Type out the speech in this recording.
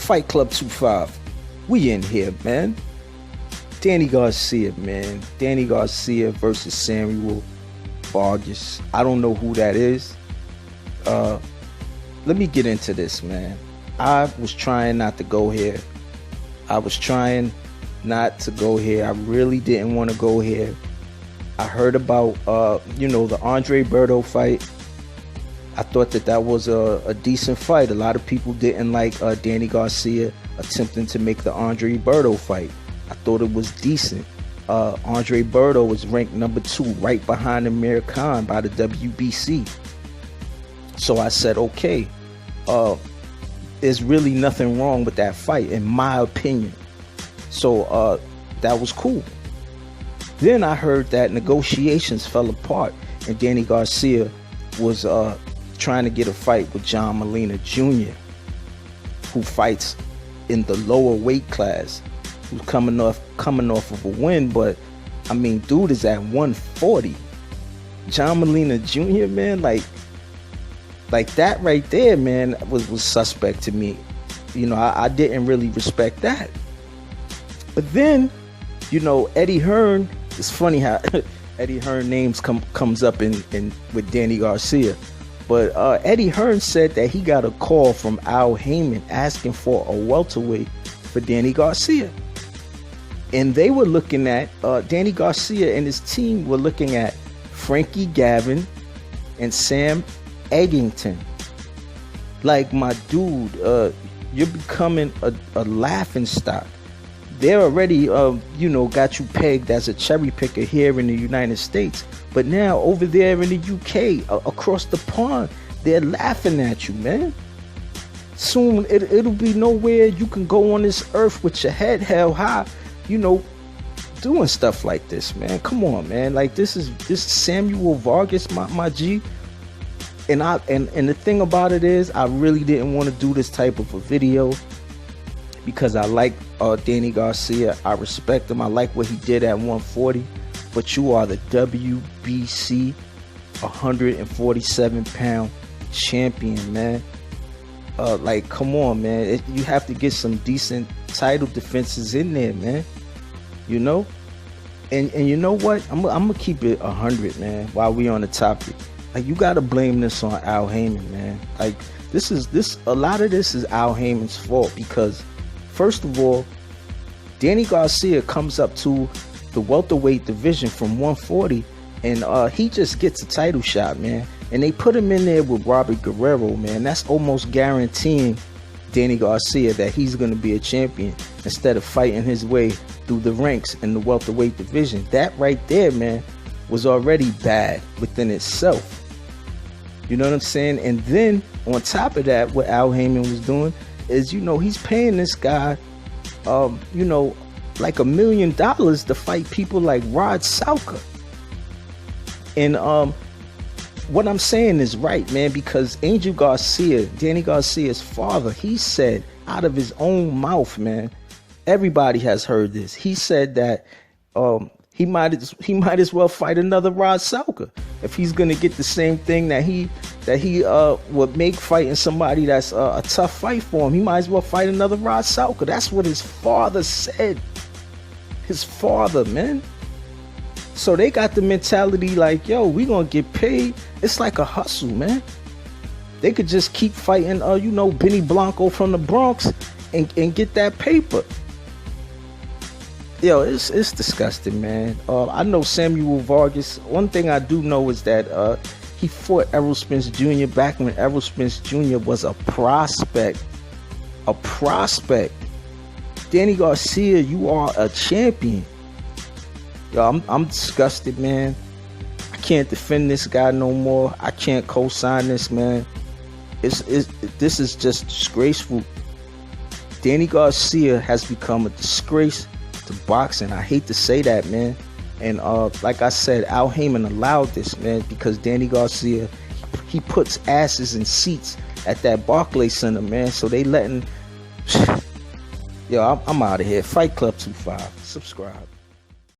Fight Club 25. We in here, man. Danny Garcia, man. Danny Garcia versus Samuel Vargas. I don't know who that is. Let me get into this, man. I was trying not to go here. I really didn't want to go here. I heard about, the Andre Berto fight. I thought that was a decent fight. A lot of people didn't like Danny Garcia attempting to make the Andre Berto fight. I thought it was decent. Andre Berto was ranked number 2, right behind Amir Khan by the WBC. So I said, okay, there's really nothing wrong with that fight, in my opinion. So that was cool. Then I heard that negotiations fell apart and Danny Garcia was trying to get a fight with John Molina Jr., who fights in the lower weight class, who's coming off of a win, but I mean, dude is at 140. John Molina Jr., man, like that right there, man, was suspect to me. I didn't really respect that. But then, Eddie Hearn, it's funny how Eddie Hearn names comes up in with Danny Garcia. But Eddie Hearn said that he got a call from Al Heyman asking for a welterweight for Danny Garcia. And they were looking at, Danny Garcia and his team were looking at Frankie Gavin and Sam Eggington. Like, my dude, you're becoming a laughing stock. They're already, got you pegged as a cherry picker here in the United States. But now over there in the UK, across the pond, they're laughing at you, man. Soon it'll be nowhere you can go on this earth with your head held high, doing stuff like this, man. Come on, man. Like, this is Samuel Vargas, my G. And the thing about it is, I really didn't want to do this type of a video because I like Danny Garcia. I respect him. I like what he did at 140. But you are the WBC 147-pound champion, man. Come on, man. You have to get some decent title defenses in there, man. And you know what? I'm gonna keep it 100, man. While we on the topic, like, you gotta blame this on Al Heyman, man. Like, a lot of this is Al Heyman's fault because, first of all, Danny Garcia comes up to the welterweight division from 140, and he just gets a title shot, man. And they put him in there with Robert Guerrero, man. That's almost guaranteeing Danny Garcia that he's going to be a champion instead of fighting his way through the ranks in the welterweight division. That right there, man, was already bad within itself. You know what I'm saying? And then on top of that, what Al Heyman was doing is, he's paying this guy, like $1 million to fight people like Rod Salka. And what I'm saying is right, man, because Angel Garcia, Danny Garcia's father, he said out of his own mouth, man, everybody has heard this. He said that he might as well fight another Rod Salka if he's gonna get the same thing that he would make fighting somebody that's a tough fight for him. He might as well fight another Rod Salka. That's what his father said. His father, man. So they got the mentality like, yo, we gonna get paid. It's like a hustle, man. They could just keep fighting, Benny Blanco from the Bronx and get that paper. Yo, it's disgusting, man. I know Samuel Vargas. One thing I do know is that he fought Errol Spence Jr. back when Errol Spence Jr. was a prospect. A prospect. Danny Garcia, you are a champion. Yo, I'm disgusted, man. I can't defend this guy no more. I can't co-sign this, man. This is just disgraceful. Danny Garcia has become a disgrace to boxing. I hate to say that, man. And like I said, Al Heyman allowed this, man, because Danny Garcia, he puts asses in seats at that Barclays Center, man. So they letting... Yo, I'm out of here. Fight Club 25. Subscribe.